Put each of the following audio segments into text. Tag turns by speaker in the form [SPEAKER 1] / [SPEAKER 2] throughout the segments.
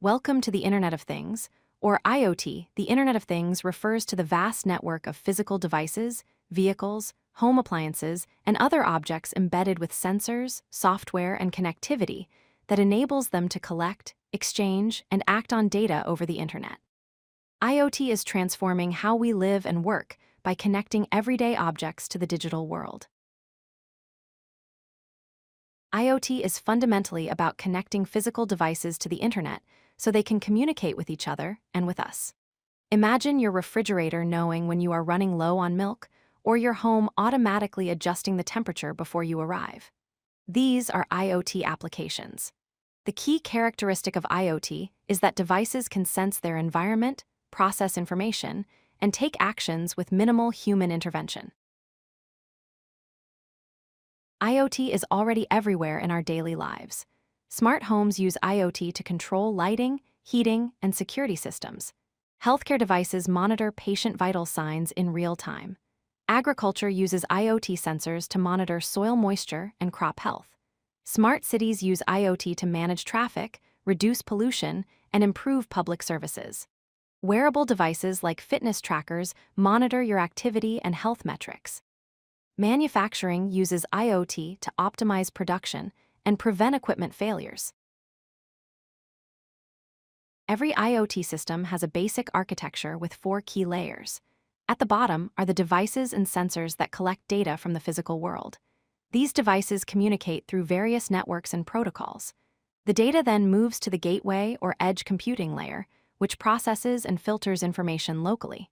[SPEAKER 1] Welcome to the Internet of Things, or IoT. The Internet of Things refers to the vast network of physical devices, vehicles, home appliances, and other objects embedded with sensors, software, and connectivity that enables them to collect, exchange, and act on data over the Internet. IoT is transforming how we live and work by connecting everyday objects to the digital world. IoT is fundamentally about connecting physical devices to the Internet so they can communicate with each other and with us. Imagine your refrigerator knowing when you are running low on milk, or your home automatically adjusting the temperature before you arrive. These are IoT applications. The key characteristic of IoT is that devices can sense their environment, process information, and take actions with minimal human intervention. IoT is already everywhere in our daily lives. Smart homes use IoT to control lighting, heating, and security systems. Healthcare devices monitor patient vital signs in real time. Agriculture uses IoT sensors to monitor soil moisture and crop health. Smart cities use IoT to manage traffic, reduce pollution, and improve public services. Wearable devices like fitness trackers monitor your activity and health metrics. Manufacturing uses IoT to optimize production and prevent equipment failures. Every IoT system has a basic architecture with 4 key layers. At the bottom are the devices and sensors that collect data from the physical world. These devices communicate through various networks and protocols. The data then moves to the gateway or edge computing layer, which processes and filters information locally.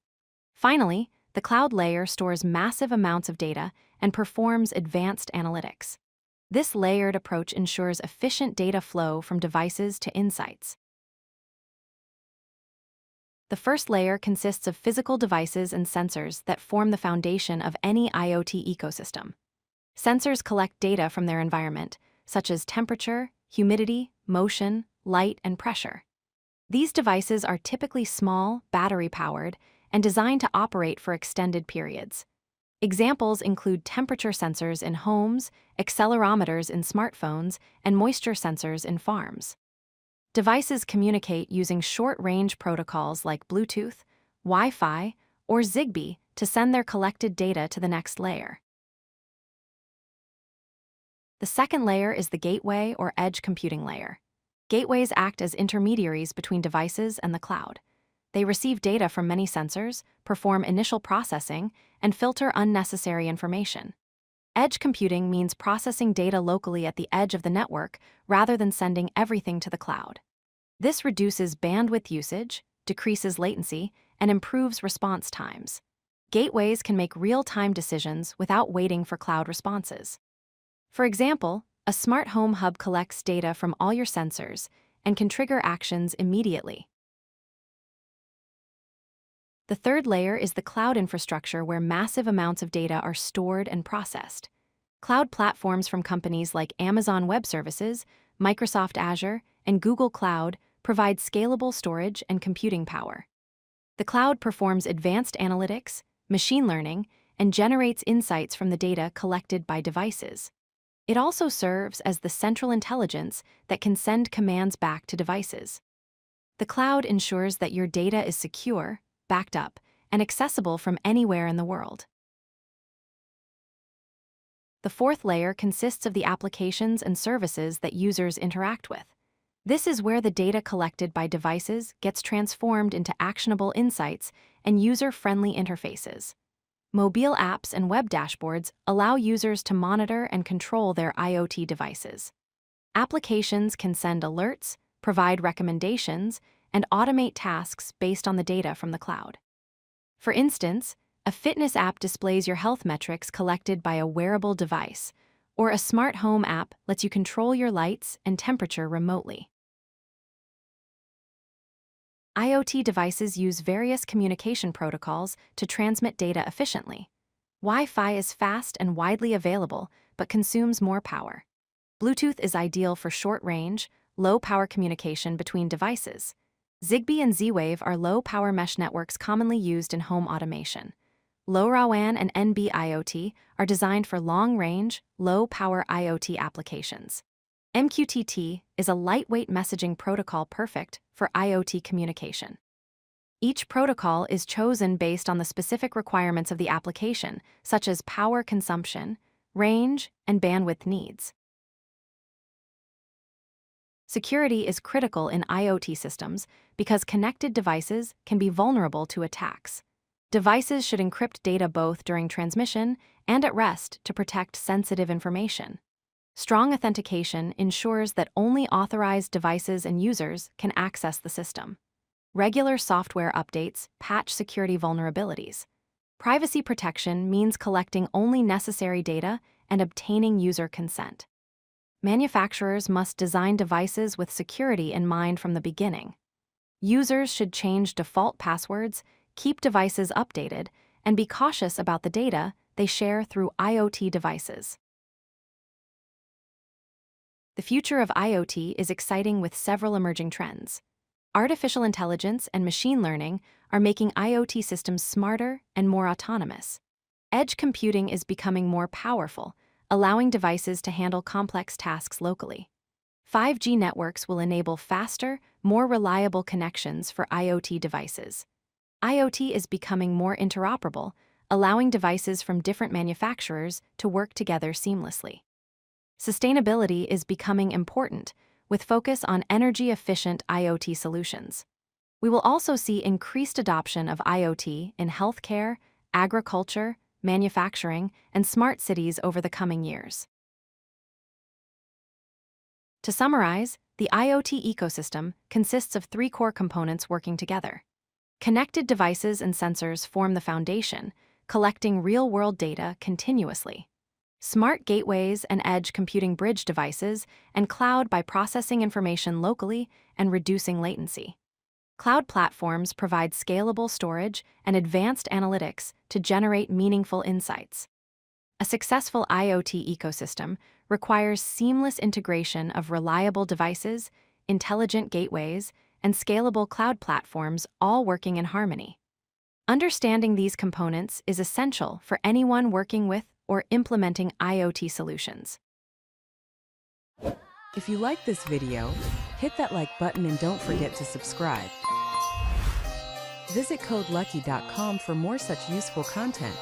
[SPEAKER 1] Finally, the cloud layer stores massive amounts of data and performs advanced analytics. This layered approach ensures efficient data flow from devices to insights. The first layer consists of physical devices and sensors that form the foundation of any IoT ecosystem. Sensors collect data from their environment, such as temperature, humidity, motion, light, and pressure. These devices are typically small, battery-powered, and designed to operate for extended periods. Examples include temperature sensors in homes, accelerometers in smartphones, and moisture sensors in farms. Devices communicate using short-range protocols like Bluetooth, Wi-Fi, or Zigbee to send their collected data to the next layer. The second layer is the gateway or edge computing layer. Gateways act as intermediaries between devices and the cloud. They receive data from many sensors, perform initial processing, and filter unnecessary information. Edge computing means processing data locally at the edge of the network rather than sending everything to the cloud. This reduces bandwidth usage, decreases latency, and improves response times. Gateways can make real-time decisions without waiting for cloud responses. For example, a smart home hub collects data from all your sensors and can trigger actions immediately. The third layer is the cloud infrastructure where massive amounts of data are stored and processed. Cloud platforms from companies like Amazon Web Services, Microsoft Azure, and Google Cloud provide scalable storage and computing power. The cloud performs advanced analytics, machine learning, and generates insights from the data collected by devices. It also serves as the central intelligence that can send commands back to devices. The cloud ensures that your data is secure, backed up, and accessible from anywhere in the world. The fourth layer consists of the applications and services that users interact with. This is where the data collected by devices gets transformed into actionable insights and user-friendly interfaces. Mobile apps and web dashboards allow users to monitor and control their IoT devices. Applications can send alerts, provide recommendations, and automate tasks based on the data from the cloud. For instance, a fitness app displays your health metrics collected by a wearable device, or a smart home app lets you control your lights and temperature remotely. IoT devices use various communication protocols to transmit data efficiently. Wi-Fi is fast and widely available, but consumes more power. Bluetooth is ideal for short-range, low-power communication between devices. Zigbee and Z-Wave are low-power mesh networks commonly used in home automation. LoRaWAN and NB-IoT are designed for long-range, low-power IoT applications. MQTT is a lightweight messaging protocol perfect for IoT communication. Each protocol is chosen based on the specific requirements of the application, such as power consumption, range, and bandwidth needs. Security is critical in IoT systems because connected devices can be vulnerable to attacks. Devices should encrypt data both during transmission and at rest to protect sensitive information. Strong authentication ensures that only authorized devices and users can access the system. Regular software updates patch security vulnerabilities. Privacy protection means collecting only necessary data and obtaining user consent. Manufacturers must design devices with security in mind from the beginning. Users should change default passwords, keep devices updated, and be cautious about the data they share through IoT devices. The future of IoT is exciting with several emerging trends. Artificial intelligence and machine learning are making IoT systems smarter and more autonomous. Edge computing is becoming more powerful, allowing devices to handle complex tasks locally. 5G networks will enable faster, more reliable connections for IoT devices. IoT is becoming more interoperable, allowing devices from different manufacturers to work together seamlessly. Sustainability is becoming important, with focus on energy-efficient IoT solutions. We will also see increased adoption of IoT in healthcare, agriculture, manufacturing, and smart cities over the coming years. To summarize, the IoT ecosystem consists of three core components working together. Connected devices and sensors form the foundation, collecting real-world data continuously. Smart gateways and edge computing bridge devices, and cloud by processing information locally and reducing latency. Cloud platforms provide scalable storage and advanced analytics to generate meaningful insights. A successful IoT ecosystem requires seamless integration of reliable devices, intelligent gateways, and scalable cloud platforms all working in harmony. Understanding these components is essential for anyone working with or implementing IoT solutions.
[SPEAKER 2] If you like this video, hit that like button and don't forget to subscribe. Visit codelucky.com for more such useful content.